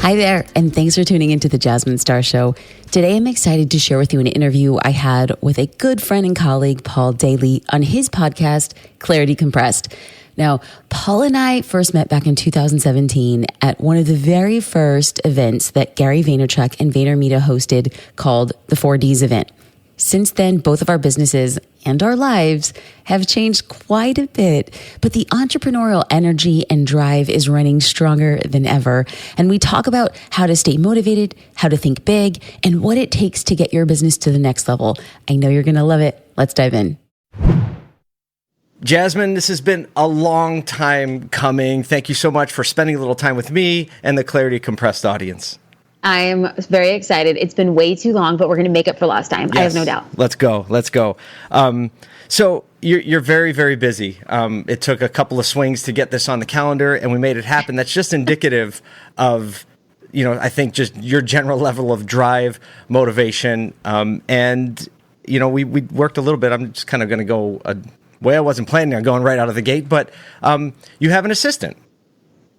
Hi there, and thanks for tuning into the Jasmine Star Show. Today, I'm excited to share with you an interview I had with a good friend and colleague, Paul Daly, on his podcast, Clarity Compressed. Now, Paul and I first met back in 2017 at one of the very first events that Gary Vaynerchuk and VaynerMedia hosted called the 4Ds event. Since then, both of our businesses and our lives have changed quite a bit, but the entrepreneurial energy and drive is running stronger than ever. And we talk about how to stay motivated, how to think big, and what it takes to get your business to the next level. I know you're going to love it. Let's dive in. Jasmine, this has been a long time coming. Thank you so much for spending a little time with me and the Clarity Compressed audience. I'm very excited. It's been way too long, but we're going to make up for lost time. Yes. I have no doubt. Let's go. So you're very, very busy. It took a couple of swings to get this on the calendar, and we made it happen. That's just indicative of, I think just your general level of drive, motivation, and we worked a little bit. I'm just kind of going to go a way I wasn't planning on going right out of the gate, but you have an assistant.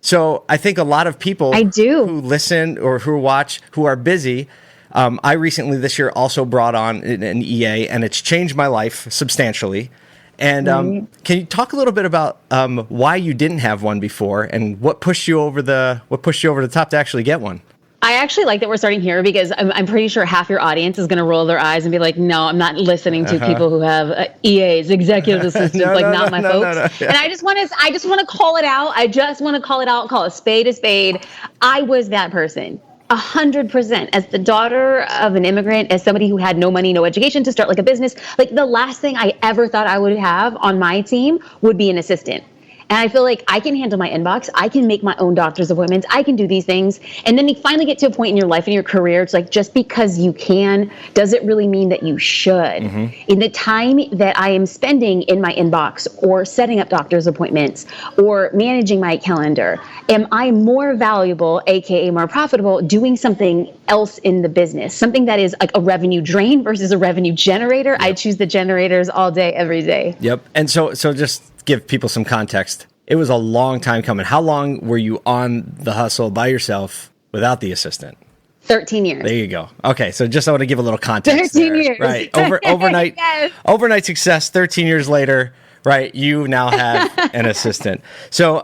So I think a lot of people who listen or who watch, who are busy, I recently this year also brought on an EA, and it's changed my life substantially. And can you talk a little bit about why you didn't have one before, and what pushed you over the top to actually get one? I actually like that we're starting here because I'm pretty sure half your audience is going to roll their eyes and be like, no, I'm not listening to people who have EAs, executive assistants, not my folks. Yeah. And I just want to call it out. I just want to call it out, call a spade a spade. I was that person. 100%. As the daughter of an immigrant, as somebody who had no money, no education to start like a business, like the last thing I ever thought I would have on my team would be an assistant. And I feel like I can handle my inbox. I can make my own doctor's appointments. I can do these things. And then you finally get to a point in your life and your career, it's like just because you can, does it really mean that you should? Mm-hmm. In the time that I am spending in my inbox or setting up doctor's appointments or managing my calendar, am I more valuable, aka more profitable, doing something else in the business? Something that is like a revenue drain versus a revenue generator. Yep. I choose the generators all day, every day. Yep. And so just give people some context. It was a long time coming. How long were you on the hustle by yourself without the assistant? 13 years. There you go. Okay, so just I want to give a little context 13 there. years. Right. Overnight yes. Overnight success, 13 years later, right, you now have an assistant. So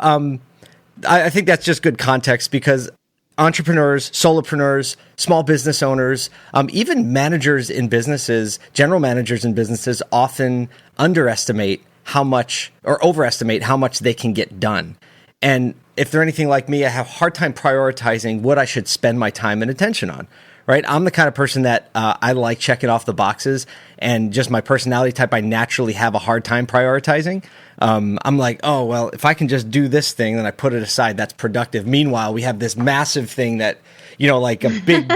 I think that's just good context because entrepreneurs, solopreneurs, small business owners, even managers in businesses, general managers in businesses often underestimate how much or overestimate how much they can get done. And if they're anything like me, I have a hard time prioritizing what I should spend my time and attention on, right? I'm the kind of person that I like checking off the boxes, and just my personality type, I naturally have a hard time prioritizing. I'm like, oh, well, if I can just do this thing, then I put it aside, that's productive. Meanwhile, we have this massive thing that, like a big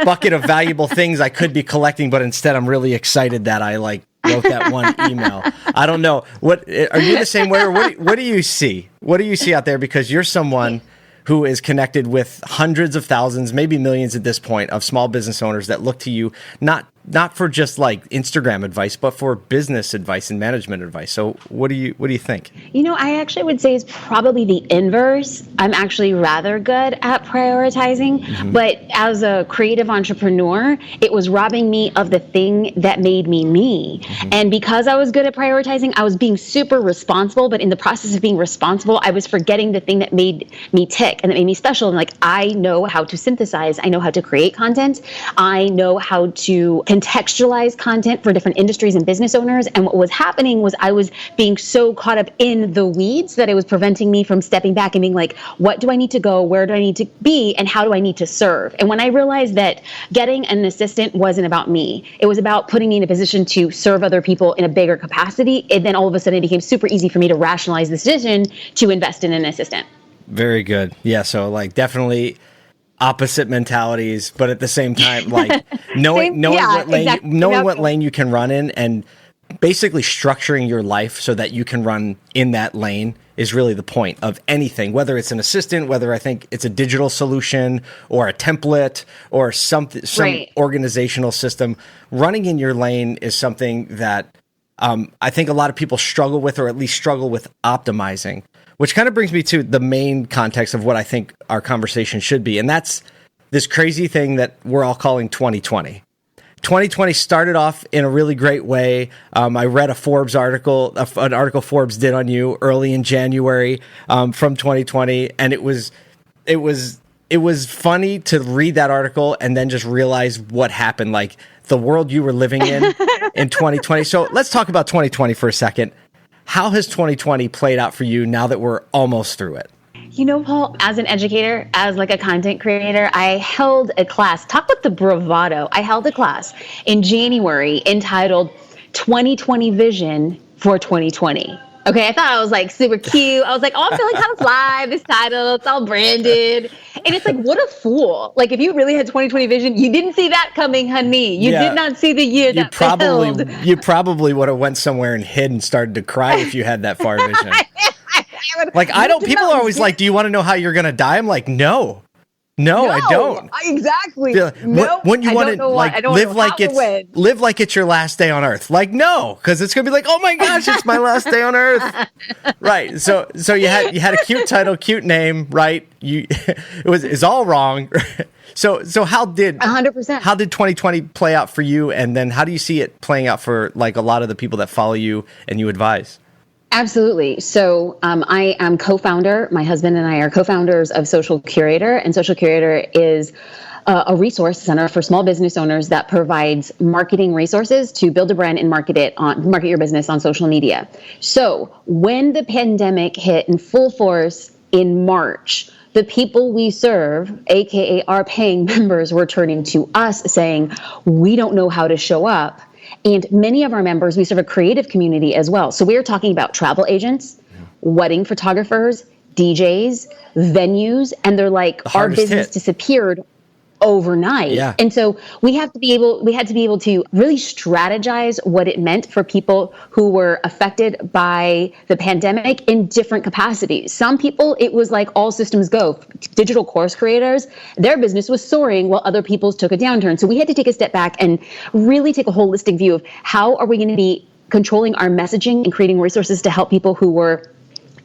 bucket of valuable things I could be collecting, but instead I'm really excited that I wrote that one email. I don't know. What are you the same way, or what do you see? What do you see out there? Because you're someone who is connected with hundreds of thousands, maybe millions at this point, of small business owners that look to you not for just like Instagram advice, but for business advice and management advice. So what do you think? I actually would say it's probably the inverse. I'm actually rather good at prioritizing, mm-hmm. but as a creative entrepreneur, it was robbing me of the thing that made me me. Mm-hmm. And because I was good at prioritizing, I was being super responsible, but in the process of being responsible, I was forgetting the thing that made me tick and that made me special. And I know how to synthesize. I know how to create content. I know how to contextualize content for different industries and business owners. And what was happening was I was being so caught up in the weeds that it was preventing me from stepping back and being like, what do I need to go? Where do I need to be? And how do I need to serve? And when I realized that getting an assistant wasn't about me, it was about putting me in a position to serve other people in a bigger capacity. And then all of a sudden it became super easy for me to rationalize the decision to invest in an assistant. Very good. Yeah. So definitely opposite mentalities, but at the same time, knowing what lane you can run in, and basically structuring your life so that you can run in that lane is really the point of anything, whether it's an assistant, whether I think it's a digital solution or a template or some right. organizational system. Running in your lane is something that I think a lot of people struggle with, or at least struggle with optimizing. which kind of brings me to the main context of what I think our conversation should be. And that's this crazy thing that we're all calling 2020. 2020 started off in a really great way. I read a Forbes article, an article Forbes did on you early in January from 2020, and it was funny to read that article and then just realize what happened, like the world you were living in 2020. So let's talk about 2020 for a second. How has 2020 played out for you now that we're almost through it? You know, Paul, as an educator, as like a content creator, I held a class, talk about the bravado. I held a class in January entitled 2020 Vision for 2020. Okay, I thought I was like super cute. I was like, oh, I'm feeling kind of fly, this title, it's all branded. And it's like, what a fool. Like, if you really had 2020 vision, you didn't see that coming, honey. You did not see the year that failed. You probably would have went somewhere and hid and started to cry if you had that far vision. Like, people are always like, do you want to know how you're going to die? I'm like, no, I don't. Exactly. No, when you want to like live like it's your last day on earth. Like, no, because it's gonna be like, oh my gosh, it's my last day on earth. Right. So you had a cute title, cute name, right? It's all wrong. So how did 100%? How did 2020 play out for you? And then how do you see it playing out for like a lot of the people that follow you and you advise? Absolutely. So I am co-founder. My husband and I are co-founders of Social Curator, and Social Curator is a resource center for small business owners that provides marketing resources to build a brand and market your business on social media. So when the pandemic hit in full force in March, the people we serve, aka our paying members, were turning to us saying, we don't know how to show up. And many of our members, we serve a creative community as well. So we're talking about travel agents, wedding photographers, DJs, venues, and they're like, our business disappeared overnight. Yeah. And so we had to be able to really strategize what it meant for people who were affected by the pandemic in different capacities. Some people, it was like all systems go. Digital course creators, their business was soaring while other people's took a downturn. So we had to take a step back and really take a holistic view of how are we going to be controlling our messaging and creating resources to help people who were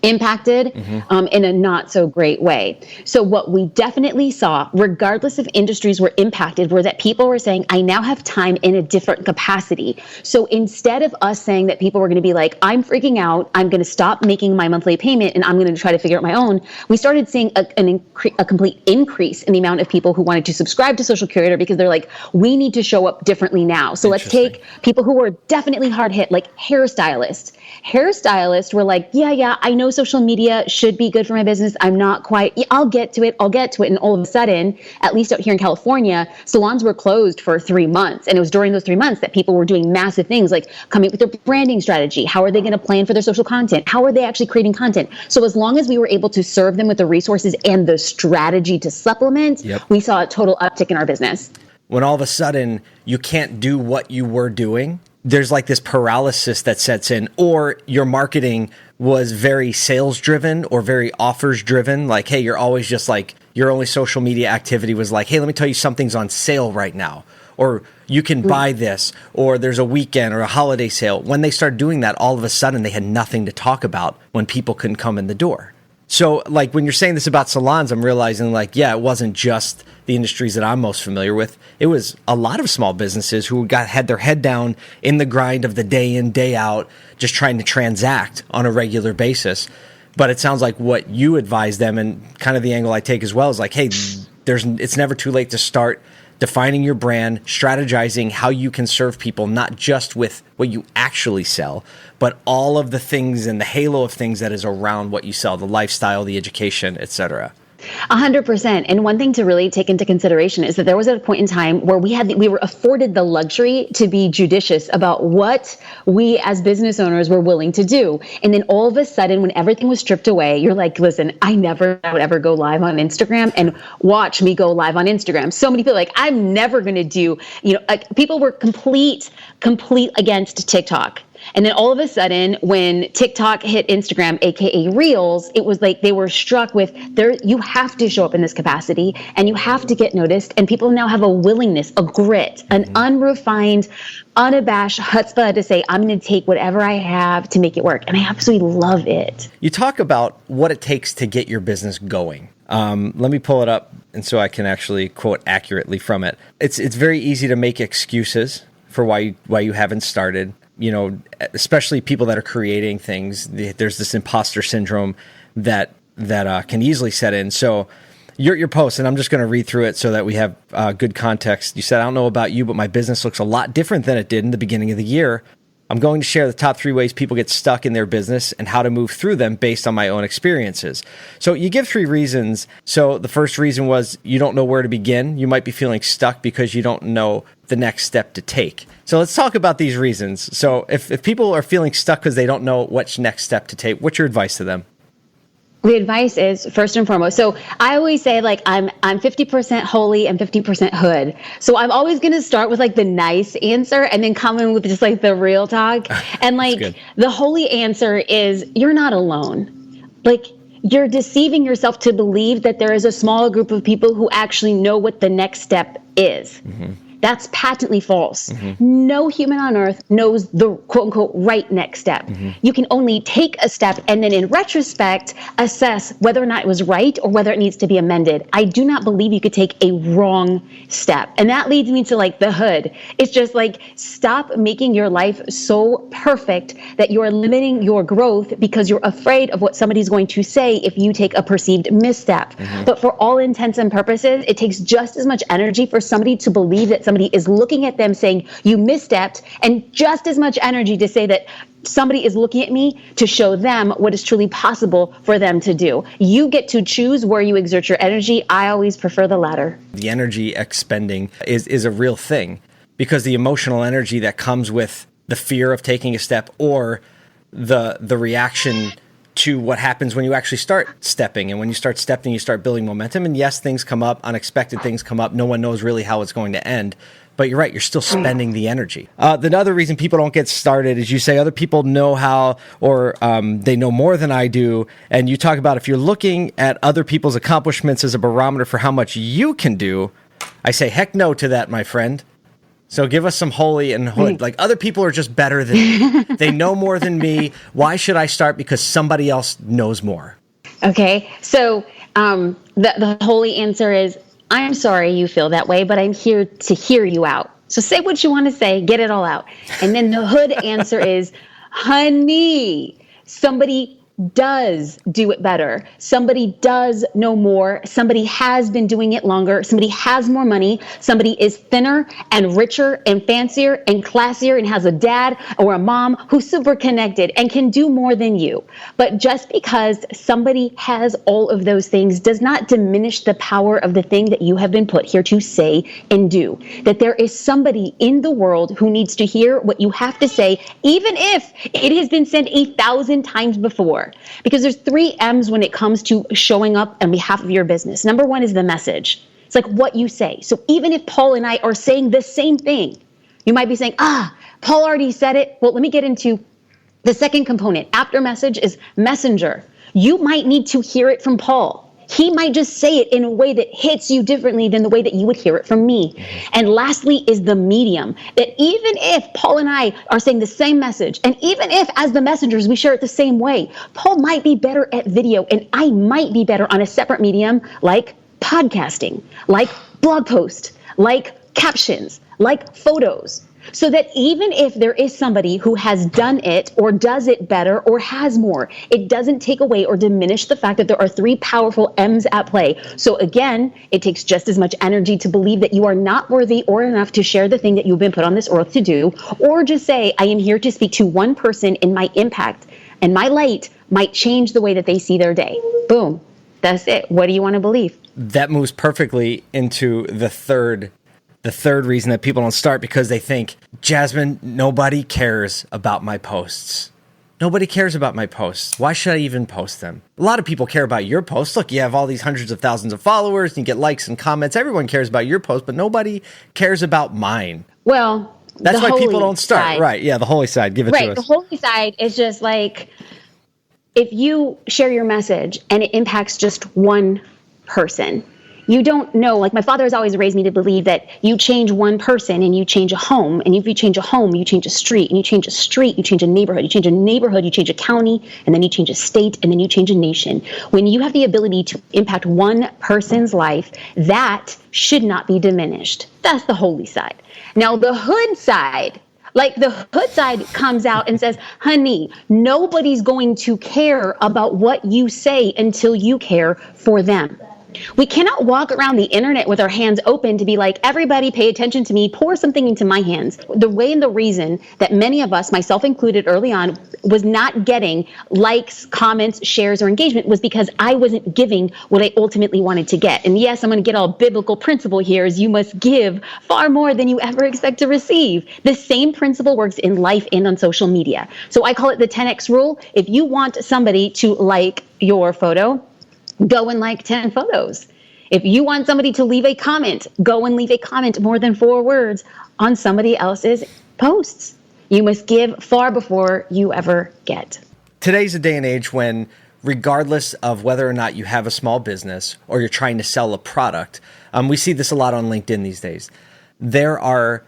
impacted in a not so great way. So what we definitely saw, regardless of industries were impacted, were that people were saying, I now have time in a different capacity. So instead of us saying that people were going to be like, I'm freaking out, I'm going to stop making my monthly payment and I'm going to try to figure out my own, we started seeing a complete increase in the amount of people who wanted to subscribe to Social Curator because they're like, we need to show up differently now. So let's take people who were definitely hard hit, like hairstylists. Hairstylists were like, yeah, I know social media should be good for my business. I'm not quite, I'll get to it. And all of a sudden, at least out here in California, salons were closed for 3 months. And it was during those 3 months that people were doing massive things like coming up with their branding strategy. How are they going to plan for their social content? How are they actually creating content? So as long as we were able to serve them with the resources and the strategy to supplement, we saw a total uptick in our business. When all of a sudden you can't do what you were doing, there's like this paralysis that sets in, or your marketing was very sales driven or very offers driven. Like, hey, you're always just like, your only social media activity was like, hey, let me tell you something's on sale right now, or you can buy this, or there's a weekend or a holiday sale. When they started doing that, all of a sudden they had nothing to talk about when people couldn't come in the door. So like when you're saying this about salons, I'm realizing like, yeah, it wasn't just the industries that I'm most familiar with. It was a lot of small businesses who had their head down in the grind of the day in, day out, just trying to transact on a regular basis. But it sounds like what you advise them, and kind of the angle I take as well, is like, hey, it's never too late to start defining your brand, strategizing how you can serve people, not just with what you actually sell, but all of the things and the halo of things that is around what you sell, the lifestyle, the education, etc. 100%. And one thing to really take into consideration is that there was a point in time where we were afforded the luxury to be judicious about what we as business owners were willing to do. And then all of a sudden, when everything was stripped away, you're like, listen, I would ever go live on Instagram, and watch me go live on Instagram. So many people like, I'm never going to do, like people were complete against TikTok. And then all of a sudden, when TikTok hit Instagram, aka Reels, it was like they were struck with you have to show up in this capacity and you have to get noticed. And people now have a willingness, a grit, an unrefined, unabashed chutzpah to say, I'm going to take whatever I have to make it work. And I absolutely love it. You talk about what it takes to get your business going. Let me pull it up, and so I can actually quote accurately from it. It's very easy to make excuses for why you haven't started. You know, especially people that are creating things. There's this imposter syndrome that can easily set in. So your post, and I'm just going to read through it so that we have good context. You said, I don't know about you, but my business looks a lot different than it did in the beginning of the year. I'm going to share the top 3 ways people get stuck in their business and how to move through them based on my own experiences. So you give 3 reasons. So the first reason was you don't know where to begin. You might be feeling stuck because you don't know the next step to take. So let's talk about these reasons. So if people are feeling stuck because they don't know which next step to take, what's your advice to them? The advice is, first and foremost, so I always say, like, I'm 50% holy and 50% hood. So I'm always going to start with like the nice answer and then come in with just like the real talk. And like the holy answer is you're not alone. Like, you're deceiving yourself to believe that there is a small group of people who actually know what the next step is. Mm-hmm. That's patently false. Mm-hmm. No human on earth knows the quote unquote right next step. Mm-hmm. You can only take a step and then in retrospect, assess whether or not it was right or whether it needs to be amended. I do not believe you could take a wrong step. And that leads me to like the hood. It's just like, stop making your life so perfect that you're limiting your growth because you're afraid of what somebody's going to say if you take a perceived misstep. Mm-hmm. But for all intents and purposes, it takes just as much energy for somebody to believe that somebody is looking at them saying you misstepped, and just as much energy to say that somebody is looking at me to show them what is truly possible for them to do. You get to choose where you exert your energy. I always prefer the latter. The energy expending is a real thing, because the emotional energy that comes with the fear of taking a step or the reaction to what happens when you actually start stepping. And when you start stepping, you start building momentum. And yes, things come up, unexpected things come up. No one knows really how it's going to end. But you're right, you're still spending the energy. The other reason people don't get started is you say other people know how, or they know more than I do. And you talk about if you're looking at other people's accomplishments as a barometer for how much you can do, I say, heck no to that, my friend. So give us some holy and hood. Like, other people are just better than me. They know more than me. Why should I start? Because somebody else knows more. Okay. So the holy answer is, I'm sorry you feel that way, but I'm here to hear you out. So say what you want to say, get it all out. And then the hood answer is, honey, somebody does do it better. Somebody does know more. Somebody has been doing it longer. Somebody has more money. Somebody is thinner and richer and fancier and classier and has a dad or a mom who's super connected and can do more than you. But just because somebody has all of those things does not diminish the power of the thing that you have been put here to say and do. That there is somebody in the world who needs to hear what you have to say, even if it has been said 1,000 times before. Because there's 3 M's when it comes to showing up on behalf of your business. Number 1 is the message. It's like what you say. So even if Paul and I are saying the same thing, you might be saying, Paul already said it. Well, let me get into the second component. After message is messenger. You might need to hear it from Paul. He might just say it in a way that hits you differently than the way that you would hear it from me. And lastly is the medium. That even if Paul and I are saying the same message, and even if as the messengers we share it the same way, Paul might be better at video and I might be better on a separate medium like podcasting, like blog post, like captions, like photos. So that even if there is somebody who has done it or does it better or has more, it doesn't take away or diminish the fact that there are 3 powerful M's at play. So again, it takes just as much energy to believe that you are not worthy or enough to share the thing that you've been put on this earth to do, or just say, I am here to speak to one person and my impact and my light might change the way that they see their day. Boom. That's it. What do you want to believe? That moves perfectly into the third reason that people don't start, because they think, Jasmine, nobody cares about my posts. Nobody cares about my posts. Why should I even post them? A lot of people care about your posts. Look, you have all these hundreds of thousands of followers and you get likes and comments. Everyone cares about your post, but nobody cares about mine. Well, That's why people don't start. Side. Right. Yeah. The holy side. Give it to us. Right. The holy side is just like, if you share your message and it impacts just one person, you don't know. Like, my father has always raised me to believe that you change one person and you change a home. And if you change a home, you change a street. And you change a street, you change a neighborhood. You change a neighborhood, you change a county. And then you change a state. And then you change a nation. When you have the ability to impact one person's life, that should not be diminished. That's the holy side. Now, the hood side, like, the hood side comes out and says, honey, nobody's going to care about what you say until you care for them. We cannot walk around the internet with our hands open to be like, everybody pay attention to me, pour something into my hands. The way and the reason that many of us, myself included early on, was not getting likes, comments, shares, or engagement was because I wasn't giving what I ultimately wanted to get. And yes, I'm going to get all biblical principle here, is you must give far more than you ever expect to receive. The same principle works in life and on social media. So I call it the 10X rule. If you want somebody to like your photo, go and like 10 photos. If you want somebody to leave a comment, go and leave a comment more than 4 words on somebody else's posts. You must give far before you ever get. Today's a day and age when, regardless of whether or not you have a small business or you're trying to sell a product, we see this a lot on LinkedIn these days. There are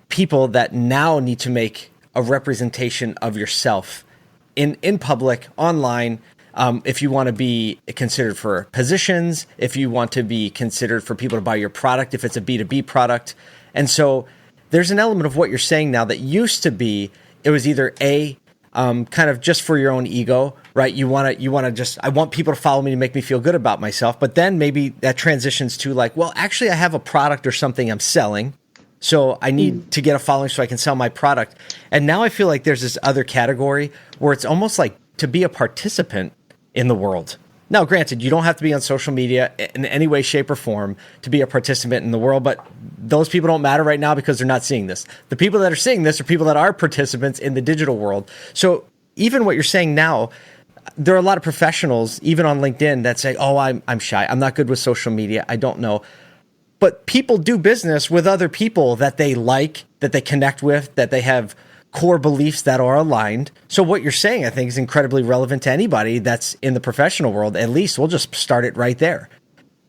people that now need to make a representation of yourself in public, online. If you want to be considered for positions, if you want to be considered for people to buy your product, if it's a B2B product. And so there's an element of what you're saying now that used to be, it was either kind of just for your own ego, right? You want to just, I want people to follow me to make me feel good about myself. But then maybe that transitions to like, well, actually I have a product or something I'm selling, so I need to get a following so I can sell my product. And now I feel like there's this other category where it's almost like to be a participant in the world. Now, granted, you don't have to be on social media in any way, shape, or form to be a participant in the world, but those people don't matter right now because they're not seeing this. The people that are seeing this are people that are participants in the digital world. So even what you're saying now, there are a lot of professionals, even on LinkedIn, that say, oh, I'm shy. I'm not good with social media. I don't know. But people do business with other people that they like, that they connect with, that they have core beliefs that are aligned. So what you're saying, I think, is incredibly relevant to anybody that's in the professional world. At least we'll just start it right there.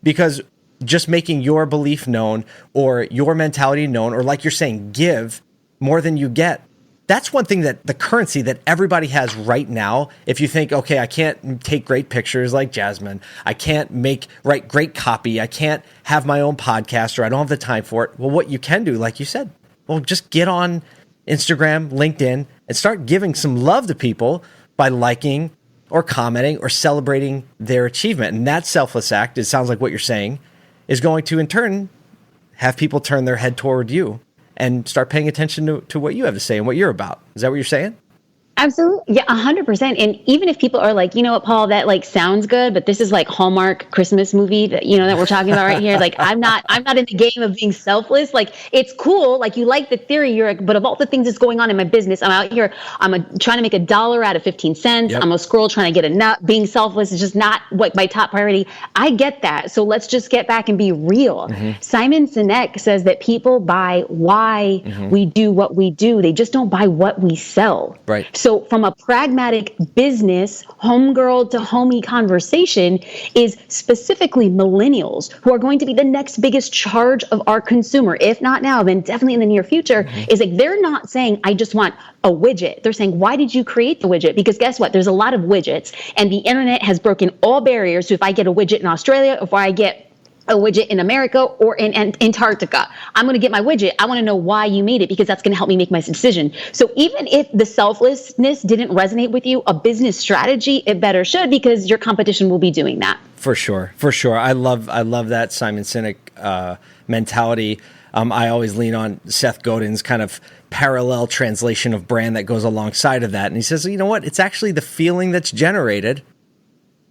Because just making your belief known or your mentality known, or like you're saying, give more than you get. That's one thing that the currency that everybody has right now. If you think, okay, I can't take great pictures like Jasmine, I can't write great copy, I can't have my own podcast, or I don't have the time for it. Well, what you can do, like you said, well, just get on Instagram, LinkedIn, and start giving some love to people by liking or commenting or celebrating their achievement. And that selfless act, it sounds like what you're saying, is going to in turn have people turn their head toward you and start paying attention to what you have to say and what you're about. Is that what you're saying? Absolutely. Yeah, 100%. And even if people are like, you know what, Paul, that like sounds good, but this is like Hallmark Christmas movie that, you know, that we're talking about right here. Like, I'm not in the game of being selfless. Like, it's cool. Like, you like the theory. You're like, but of all the things that's going on in my business, I'm out here, trying to make $1 out of 15 cents. Yep. I'm a squirrel trying to get a nut. Being selfless is just not what my top priority. I get that. So let's just get back and be real. Mm-hmm. Simon Sinek says that people buy why we do what we do. They just don't buy what we sell. Right. So from a pragmatic business, homegirl to homie conversation is specifically millennials who are going to be the next biggest charge of our consumer. If not now, then definitely in the near future. Is like, they're not saying, I just want a widget. They're saying, why did you create the widget? Because guess what? There's a lot of widgets, and the internet has broken all barriers. So if I get a widget in Australia, if I get a widget in America or in Antarctica, I'm going to get my widget. I want to know why you made it, because that's going to help me make my decision. So even if the selflessness didn't resonate with you, a business strategy, it better should, because your competition will be doing that. For sure. For sure. I love that Simon Sinek mentality. I always lean on Seth Godin's kind of parallel translation of brand that goes alongside of that. And he says, you know what? It's actually the feeling that's generated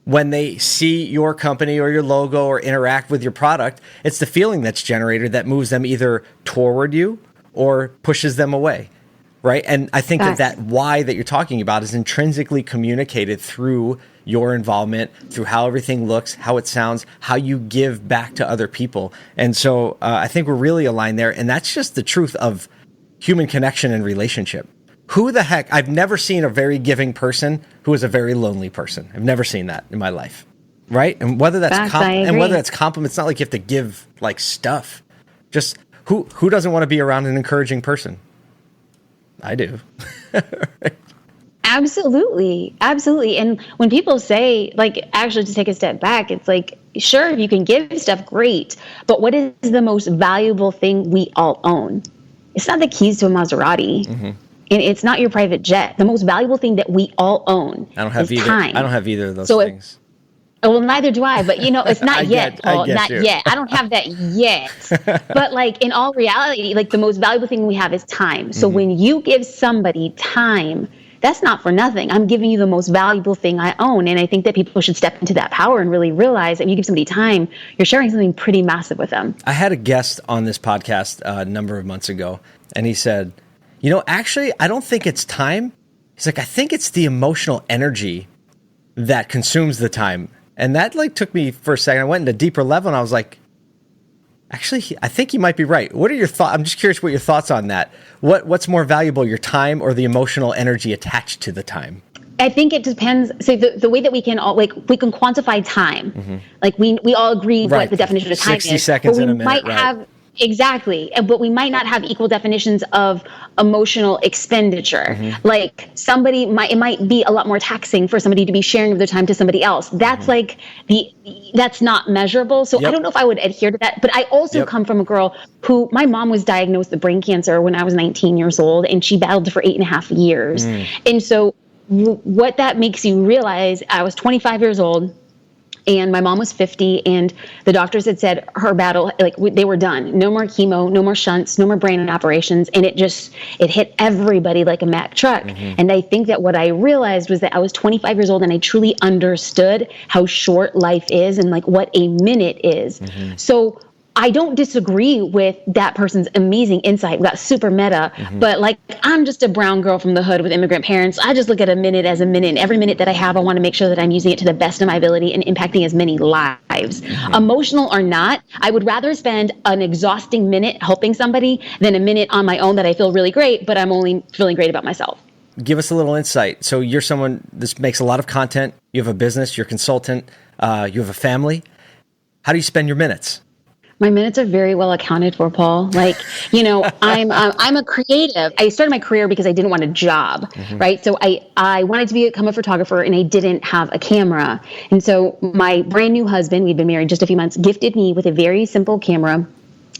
when they see your company or your logo or interact with your product. It's the feeling that's generated that moves them either toward you or pushes them away, right? And I think that why that you're talking about is intrinsically communicated through your involvement, through how everything looks, how it sounds, how you give back to other people. And so I think we're really aligned there. And that's just the truth of human connection and relationship. Who the heck? I've never seen a very giving person who is a very lonely person. I've never seen that in my life. Right? And whether that's compliments, it's not like you have to give like stuff. Just who doesn't want to be around an encouraging person? I do. Right? Absolutely. Absolutely. And when people say, like, actually to take a step back, it's like, sure, if you can give stuff, great. But what is the most valuable thing we all own? It's not the keys to a Maserati. Mm-hmm. And it's not your private jet. The most valuable thing that we all own is time. I don't have either of those things. Well, neither do I, but it's not yet, Paul, not yet. I don't have that yet. But like in all reality, like the most valuable thing we have is time. So when you give somebody time, that's not for nothing. I'm giving you the most valuable thing I own. And I think that people should step into that power and really realize that when you give somebody time, you're sharing something pretty massive with them. I had a guest on this podcast a number of months ago, and he said, actually, I don't think it's time. He's like, I think it's the emotional energy that consumes the time. And that like took me for a second. I went into a deeper level and I was like, actually, I think you might be right. What are your thoughts? I'm just curious what your thoughts on that. What's more valuable, your time or the emotional energy attached to the time? I think it depends. So the way that we can all we can quantify time. Mm-hmm. Like we all agree what the definition of time is. 60 seconds in a minute, right? Exactly. But we might not have equal definitions of emotional expenditure. Mm-hmm. Like it might be a lot more taxing for somebody to be sharing of their time to somebody else. That's like that's not measurable. So I don't know if I would adhere to that. But I also come from a girl who, my mom was diagnosed with brain cancer when I was 19 years old, and she battled for 8.5 years. And so what that makes you realize, I was 25 years old. And my mom was 50, and the doctors had said her battle, they were done. No more chemo, no more shunts, no more brain operations. And it hit everybody like a Mack truck. Mm-hmm. And I think that what I realized was that I was 25 years old and I truly understood how short life is and like what a minute is. Mm-hmm. So I don't disagree with that person's amazing insight. We got super meta, but like, I'm just a brown girl from the hood with immigrant parents. I just look at a minute as a minute. And every minute that I have, I want to make sure that I'm using it to the best of my ability and impacting as many lives. Emotional or not, I would rather spend an exhausting minute helping somebody than a minute on my own that I feel really great, but I'm only feeling great about myself. Give us a little insight. So you're someone that makes a lot of content. You have a business, you're a consultant, you have a family. How do you spend your minutes? My minutes are very well accounted for, Paul. Like, I'm a creative. I started my career because I didn't want a job, right? So I wanted to become a photographer, and I didn't have a camera. And so my brand new husband, we'd been married just a few months, gifted me with a very simple camera.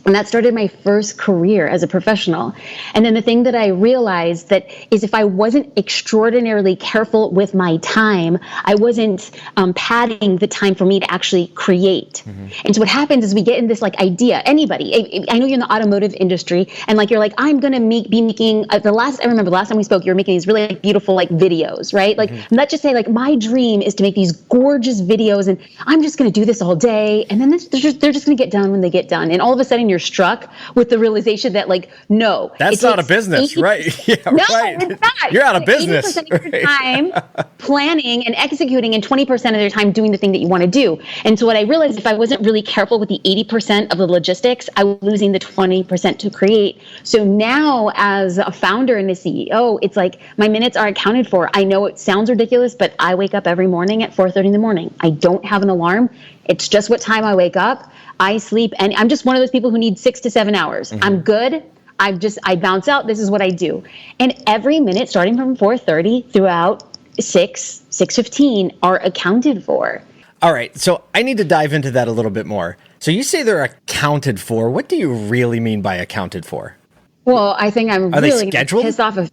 And that started my first career as a professional. And then the thing that I realized that is if I wasn't extraordinarily careful with my time, I wasn't padding the time for me to actually create. And so what happens is we get in this like idea, anybody, I know you're in the automotive industry, and like, you're like, I'm going to be making, I remember the last time we spoke, you were making these really like, beautiful like videos, right? Like, let's just say like my dream is to make these gorgeous videos, and I'm just going to do this all day. And then they're just going to get done when they get done. And all of a sudden you're struck with the realization that like, no, that's not a business, right? Yeah, no, right. It's not. You're out of business. 80% of your time planning and executing, and 20% of their time doing the thing that you want to do. And so what I realized, if I wasn't really careful with the 80% of the logistics, I was losing the 20% to create. So now as a founder and a CEO, it's like my minutes are accounted for. I know it sounds ridiculous, but I wake up every morning at 4:30 in the morning. I don't have an alarm. It's just what time I wake up. I sleep, and I'm just one of those people who need 6 to 7 hours. I'm good. I bounce out. This is what I do. And every minute starting from 4:30 throughout 6:15 are accounted for. All right. So I need to dive into that a little bit more. So you say they're accounted for. What do you really mean by accounted for? Well, I think I'm really pissed off of.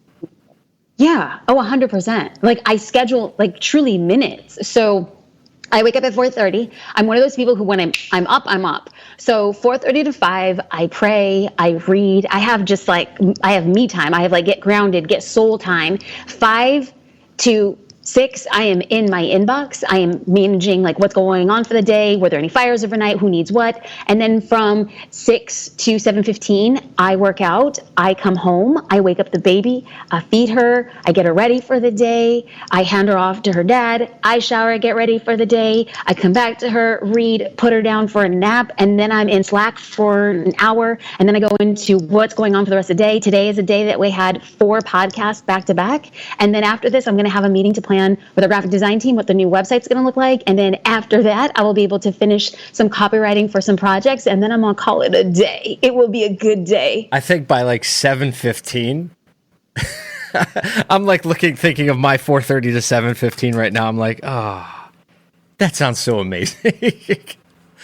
Yeah. Oh, 100%. Like I schedule like truly minutes. So I wake up at 4:30. I'm one of those people who when I'm up. So 4:30 to 5, I pray, I read. I have I have me time. I have like get grounded, get soul time. 5 to 6, I am in my inbox. I am managing like what's going on for the day. Were there any fires overnight? Who needs what? And then from 6 to 7:15, I work out. I come home. I wake up the baby. I feed her. I get her ready for the day. I hand her off to her dad. I shower, get ready for the day. I come back to her, read, put her down for a nap, and then I'm in Slack for an hour. And then I go into what's going on for the rest of the day. Today is a day that we had 4 podcasts back to back. And then after this, I'm going to have a meeting to plan with our graphic design team what the new website's going to look like. And then after that, I will be able to finish some copywriting for some projects. And then I'm going to call it a day. It will be a good day. I think by like 7:15, I'm like thinking of my 4:30 to 7:15 right now. I'm like, oh, that sounds so amazing.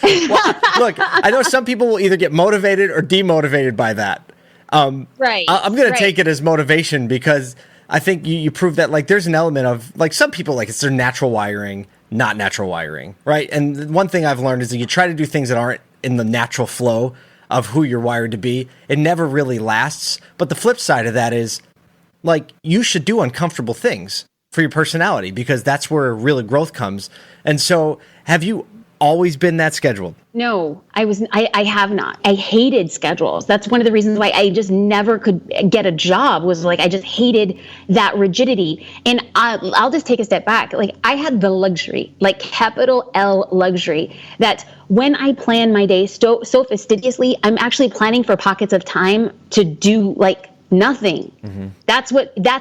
Well, look, I know some people will either get motivated or demotivated by that. Right. I'm going to take it as motivation because I think you prove that like there's an element of like some people like it's their natural wiring, not natural wiring, right? And one thing I've learned is that you try to do things that aren't in the natural flow of who you're wired to be. It never really lasts. But the flip side of that is like you should do uncomfortable things for your personality because that's where really growth comes. And so have you always been that scheduled? No, I have not. I hated schedules. That's one of the reasons why I just never could get a job was like, I just hated that rigidity. And I'll just take a step back. Like I had the luxury, like capital L luxury, that when I plan my day so fastidiously, I'm actually planning for pockets of time to do like nothing. Mm-hmm. That's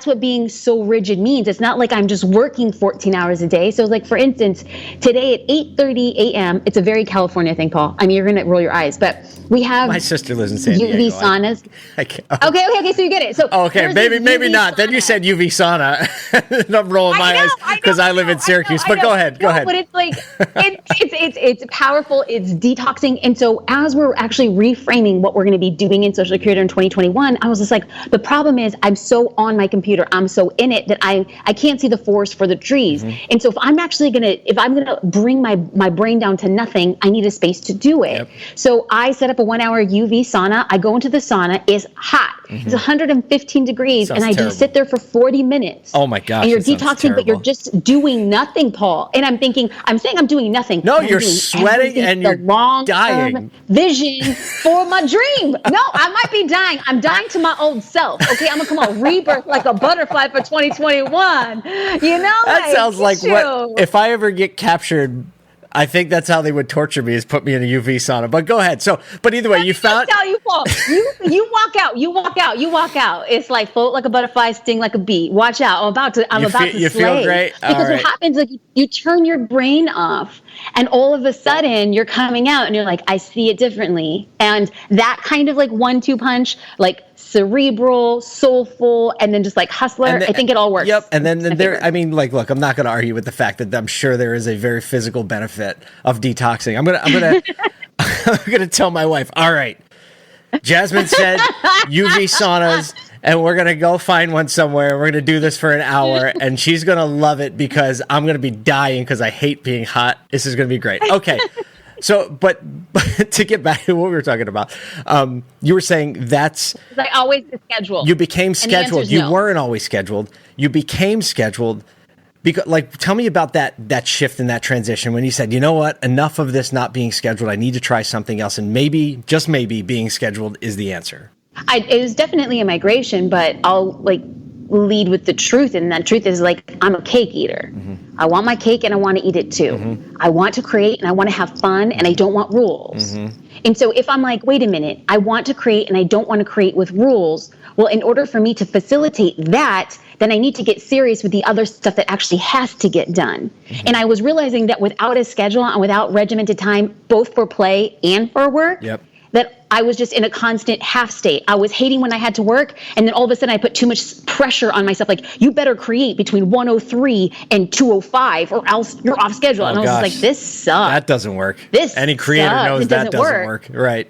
what being so rigid means. It's not like I'm just working 14 hours a day. So like for instance, today at 8:30 a.m., it's a very California thing, Paul. I mean, you're going to roll your eyes, but we have my sister lives in San Diego. UV saunas. Okay. So you get it. So maybe not. Then you said UV sauna. I'm rolling my eyes because I live in Syracuse. But go ahead. But it's like it's powerful. It's detoxing. And so as we're actually reframing what we're going to be doing in Social Creator in 2021, I was just like, the problem is I'm so on my computer, I'm so in it that I can't see the forest for the trees. Mm-hmm. And so if I'm going to bring my brain down to nothing, I need a space to do it. Yep. So I set up a 1-hour UV sauna. I go into the sauna. It's hot. Mm-hmm. It's 115 degrees. Sounds and I terrible. Just sit there for 40 minutes. Oh my gosh. And you're detoxing, but you're just doing nothing, Paul. And I'm saying I'm doing nothing. No, you're sweating and you're dying. Vision for my dream. No, I might be dying. I'm dying to my old self. Okay, I'm gonna come out rebirth like a butterfly for 2021. You know, that sounds like what if I ever get captured. I think that's how they would torture me, is put me in a UV sauna. But go ahead. So, but either way, you found. Tell you, Paul, you walk out. You walk out. It's like float like a butterfly, sting like a bee. Watch out. I'm about to slay. You feel great because what happens, like you turn your brain off, and all of a sudden you're coming out, and you're like, I see it differently. And that kind of like 1-2 punch, like cerebral, soulful, and then just like hustler. I think it all works. Yep. And then there, I mean, like, look, I'm not going to argue with the fact that I'm sure there is a very physical benefit of detoxing. I'm gonna tell my wife, all right, Jasmine said UV saunas, and we're going to go find one somewhere. We're going to do this for an hour, and she's going to love it because I'm going to be dying because I hate being hot. This is going to be great. Okay. So, but to get back to what we were talking about, you were saying that's... I always scheduled. You became scheduled. You weren't always scheduled. You became scheduled. Because, like, tell me about that shift and that transition when you said, you know what, enough of this not being scheduled. I need to try something else. And maybe, just maybe, being scheduled is the answer. It was definitely a migration, but I'll, lead with the truth. And that truth is, I'm a cake eater. Mm-hmm. I want my cake and I want to eat it too. Mm-hmm. I want to create and I want to have fun and I don't want rules. Mm-hmm. And so if I'm like, wait a minute, I want to create and I don't want to create with rules. Well, in order for me to facilitate that, then I need to get serious with the other stuff that actually has to get done. Mm-hmm. And I was realizing that without a schedule and without regimented time, both for play and for work, that I was just in a constant half state. I was hating when I had to work, and then all of a sudden I put too much pressure on myself. Like, you better create between 1:03 and 2:05 or else you're off schedule. And I was just like, this sucks. That doesn't work. Any creator knows that doesn't work. Right.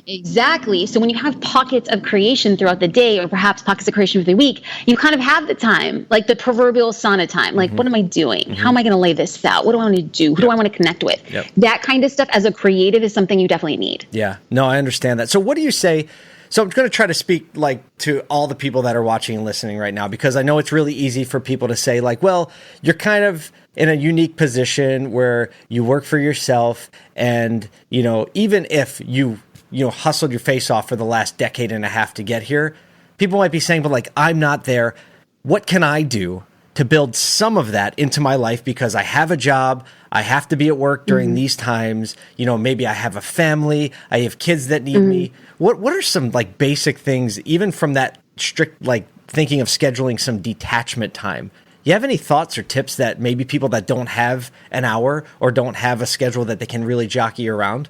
Exactly. So when you have pockets of creation throughout the day, or perhaps pockets of creation through the week, you kind of have the time, like the proverbial sauna time. Like, what am I doing? Mm-hmm. How am I going to lay this out? What do I want to do? Who do I want to connect with? That kind of stuff as a creative is something you definitely need. Yeah. No, I understand that. So what do you say? So I'm going to try to speak like to all the people that are watching and listening right now, because I know it's really easy for people to say like, well, you're kind of in a unique position where you work for yourself, and, you know, even if you hustled your face off for the last decade and a half to get here, people might be saying, but like, I'm not there. What can I do to build some of that into my life? Because I have a job, I have to be at work during these times. You know, maybe I have a family, I have kids that need me. What are some like basic things, even from that strict, like thinking of scheduling some detachment time? You have any thoughts or tips that maybe people that don't have an hour or don't have a schedule that they can really jockey around?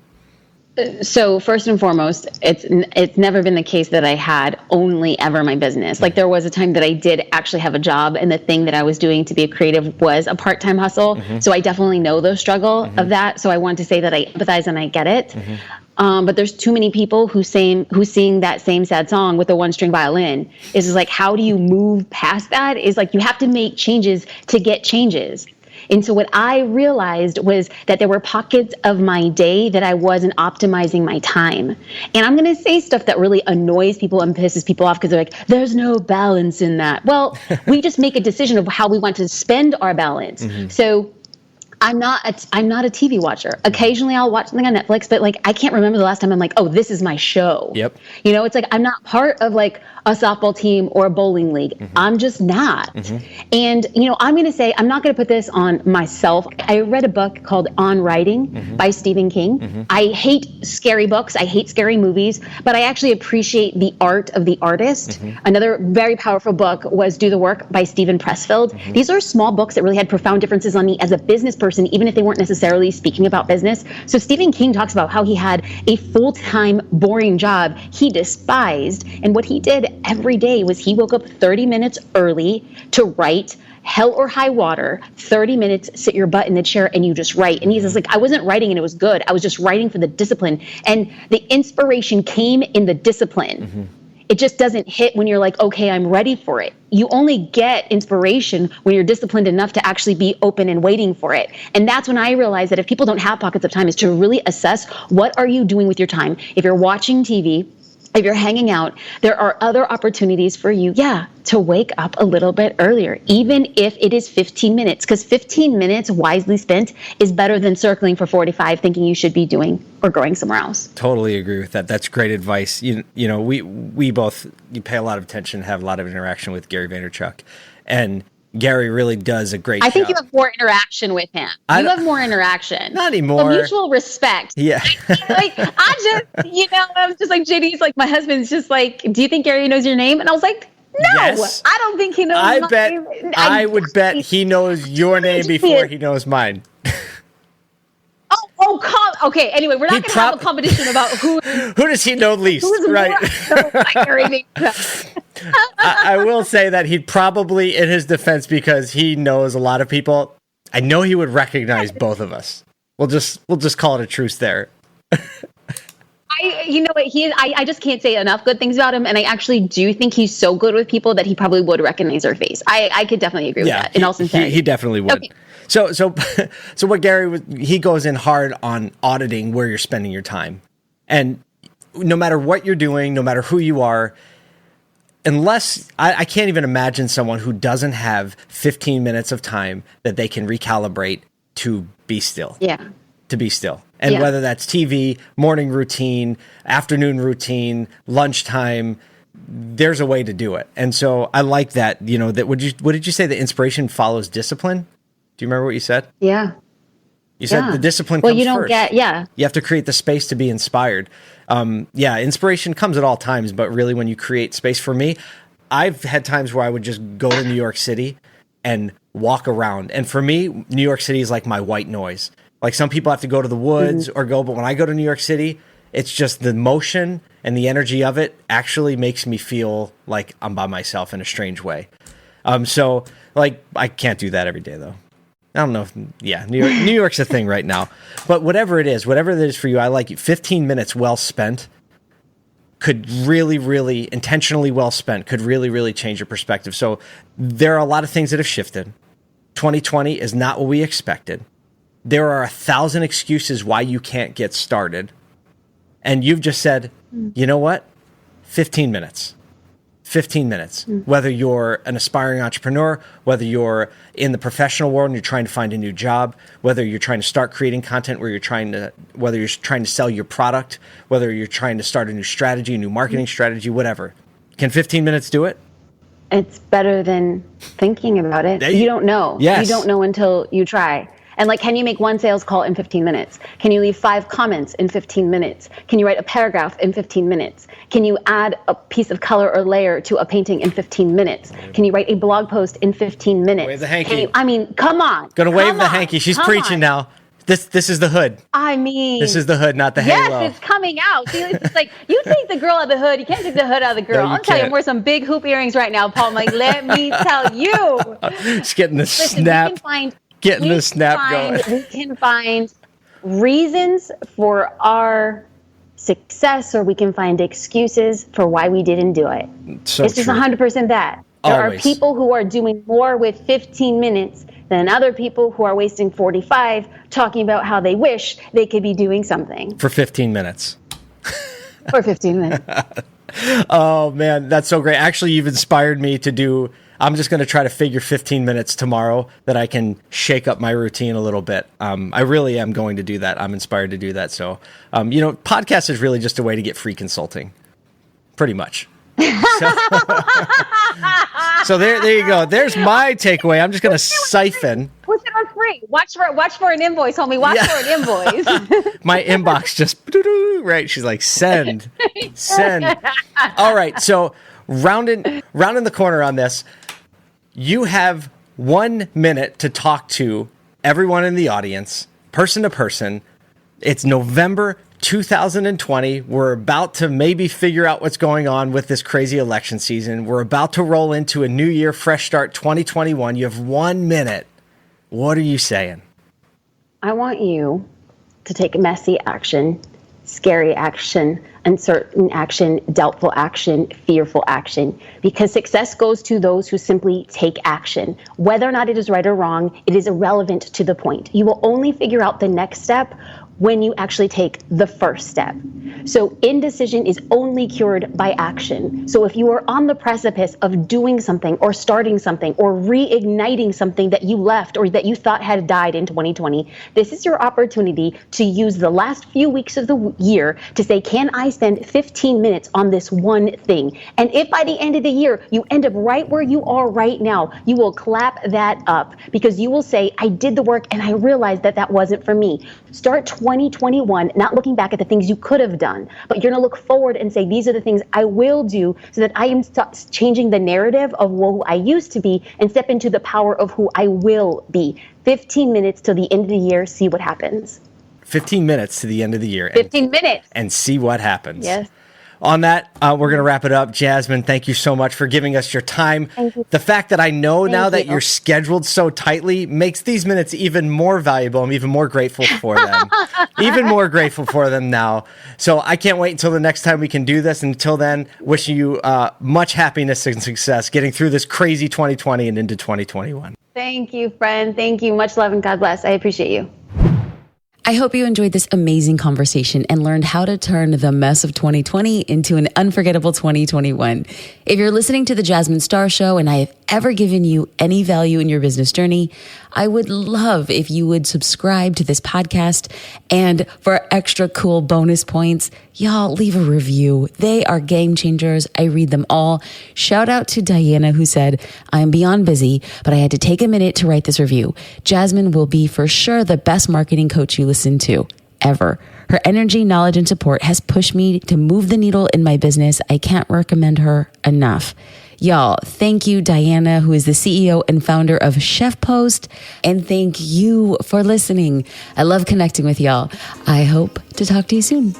So first and foremost, it's never been the case that I had only ever my business. Like there was a time that I did actually have a job, and the thing that I was doing to be a creative was a part-time hustle. So I definitely know the struggle of that. So I want to say that I empathize and I get it. But there's too many people who sing that same sad song with a one-string violin. It's just like, how do you move past that? Is like, you have to make changes to get changes. And so what I realized was that there were pockets of my day that I wasn't optimizing my time. And I'm going to say stuff that really annoys people and pisses people off, because they're like, there's no balance in that. Well, we just make a decision of how we want to spend our balance. So I'm not a TV watcher. Occasionally I'll watch something on Netflix, but like, I can't remember the last time I'm like, oh, this is my show. Yep. You know, it's like, I'm not part of like a softball team or a bowling league. I'm just not. And, you know, I'm going to say, I'm not going to put this on myself. I read a book called On Writing by Stephen King. I hate scary books. I hate scary movies, but I actually appreciate the art of the artist. Another very powerful book was Do the Work by Stephen Pressfield. These are small books that really had profound differences on me as a business person, even if they weren't necessarily speaking about business. So Stephen King talks about how he had a full-time, boring job he despised. And what he did every day was he woke up 30 minutes early to write. Hell or high water, 30 minutes, sit your butt in the chair and you just write. And he's just like, I wasn't writing and it was good. I was just writing for the discipline. And the inspiration came in the discipline. It just doesn't hit when you're like, okay, I'm ready for it. You only get inspiration when you're disciplined enough to actually be open and waiting for it. And that's when I realized that if people don't have pockets of time, is to really assess, what are you doing with your time? If you're watching TV, if you're hanging out, there are other opportunities for you, to wake up a little bit earlier, even if it is 15 minutes, because 15 minutes wisely spent is better than circling for 45 thinking you should be doing or going somewhere else. Totally agree with that. That's great advice. You know, we both, you pay a lot of attention, have a lot of interaction with Gary Vaynerchuk, and Gary really does a great job. I think you have more interaction with him. You have more interaction. Not anymore. So mutual respect. Yeah. I'm just like, JD's like, my husband's just like, do you think Gary knows your name? And I was like, no, yes. I don't think he knows my name. I would bet he knows your name before he knows mine. Okay. Anyway, we're not going to have a competition about who does he know least, right? I will say that he'd probably, in his defense, because he knows a lot of people, I know he would recognize both of us. We'll just call it a truce there. I just can't say enough good things about him, and I actually do think he's so good with people that he probably would recognize our face. I could definitely agree with that. In all sincerity, he definitely would. Okay. So what Gary was, he goes in hard on auditing where you're spending your time, and no matter what you're doing, no matter who you are, unless I can't even imagine someone who doesn't have 15 minutes of time that they can recalibrate to be still. Yeah. To be still. And whether that's TV, morning routine, afternoon routine, lunchtime, there's a way to do it. And so I like that, that what did you say? The inspiration follows discipline? Do you remember what you said? Yeah. You said the discipline comes first. Well, you don't You have to create the space to be inspired. Inspiration comes at all times, but really when you create space, for me, I've had times where I would just go to New York City and walk around. And for me, New York City is like my white noise. Like some people have to go to the woods but when I go to New York City, it's just the motion and the energy of it actually makes me feel like I'm by myself in a strange way. So like I can't do that every day though. I don't know. New York's a thing right now, but whatever it is for you, I like it. 15 minutes well spent could really, really intentionally well spent could really, really change your perspective. So there are a lot of things that have shifted. 2020 is not what we expected. There are 1,000 excuses why you can't get started. And you've just said, you know what? 15 minutes. 15 minutes. Whether you're an aspiring entrepreneur, whether you're in the professional world and you're trying to find a new job, whether you're trying to start creating content, whether you're trying to sell your product, whether you're trying to start a new strategy, a new marketing strategy, whatever. Can 15 minutes do it? It's better than thinking about it. You don't know. Yes. You don't know until you try. And like, can you make one sales call in 15 minutes? Can you leave 5 comments in 15 minutes? Can you write a paragraph in 15 minutes? Can you add a piece of color or layer to a painting in 15 minutes? Can you write a blog post in 15 minutes? Wave the hanky. Come on. Gonna wave the hanky. She's preaching now. This is the hood. This is the hood, not the halo. Yes, it's coming out. See, it's like, you take the girl out of the hood. You can't take the hood out of the girl. No, I'm telling you, I'm wearing some big hoop earrings right now, Paul. I'm like, let me tell you. Just getting the snap. Getting the snap going. We can find reasons for our success, or we can find excuses for why we didn't do it. So it's just 100% that. There are people who are doing more with 15 minutes than other people who are wasting 45 talking about how they wish they could be doing something. For 15 minutes. For 15 minutes. Oh, man, that's so great. Actually, you've inspired me to do... I'm just going to try to figure 15 minutes tomorrow that I can shake up my routine a little bit. I really am going to do that. I'm inspired to do that. So, podcast is really just a way to get free consulting. Pretty much. So there you go. There's my takeaway. I'm just going to siphon. Put it on free. Watch for an invoice, homie. Watch for an invoice. My inbox just, right. She's like, send. All right. So rounding the corner on this, you have 1 minute to talk to everyone in the audience, person to person. It's November 2020. We're about to maybe figure out what's going on with this crazy election season. We're about to roll into a new year, fresh start, 2021. You have 1 minute. What are you saying? I want you to take messy action, scary action, uncertain action, doubtful action, fearful action, because success goes to those who simply take action. Whether or not it is right or wrong, it is irrelevant to the point. You will only figure out the next step when you actually take the first step. So indecision is only cured by action. So if you are on the precipice of doing something or starting something or reigniting something that you left or that you thought had died in 2020, this is your opportunity to use the last few weeks of the year to say, can I spend 15 minutes on this one thing? And if by the end of the year, you end up right where you are right now, you will clap that up because you will say, I did the work and I realized that that wasn't for me. Start 2021, not looking back at the things you could have done, but you're going to look forward and say, these are the things I will do so that I am changing the narrative of who I used to be and step into the power of who I will be. 15 minutes till the end of the year, see what happens. 15 minutes to the end of the year. 15 minutes. And see what happens. Yes. On that, we're going to wrap it up. Jasmine, thank you so much for giving us your time. Thank you. The fact that I know now that you're scheduled so tightly makes these minutes even more valuable. I'm even more grateful for them. Even more grateful for them now. So I can't wait until the next time we can do this. Until then, wishing you much happiness and success getting through this crazy 2020 and into 2021. Thank you, friend. Thank you. Much love and God bless. I appreciate you. I hope you enjoyed this amazing conversation and learned how to turn the mess of 2020 into an unforgettable 2021. If you're listening to The Jasmine Star Show and I have ever given you any value in your business journey, I would love if you would subscribe to this podcast. And for extra cool bonus points, y'all leave a review. They are game changers. I read them all. Shout out to Diana who said, I'm beyond busy, but I had to take a minute to write this review. Jasmine will be for sure the best marketing coach you listen to ever. Her energy, knowledge, and support has pushed me to move the needle in my business. I can't recommend her enough. Y'all, thank you, Diana, who is the CEO and founder of Chef Post. And thank you for listening. I love connecting with y'all. I hope to talk to you soon.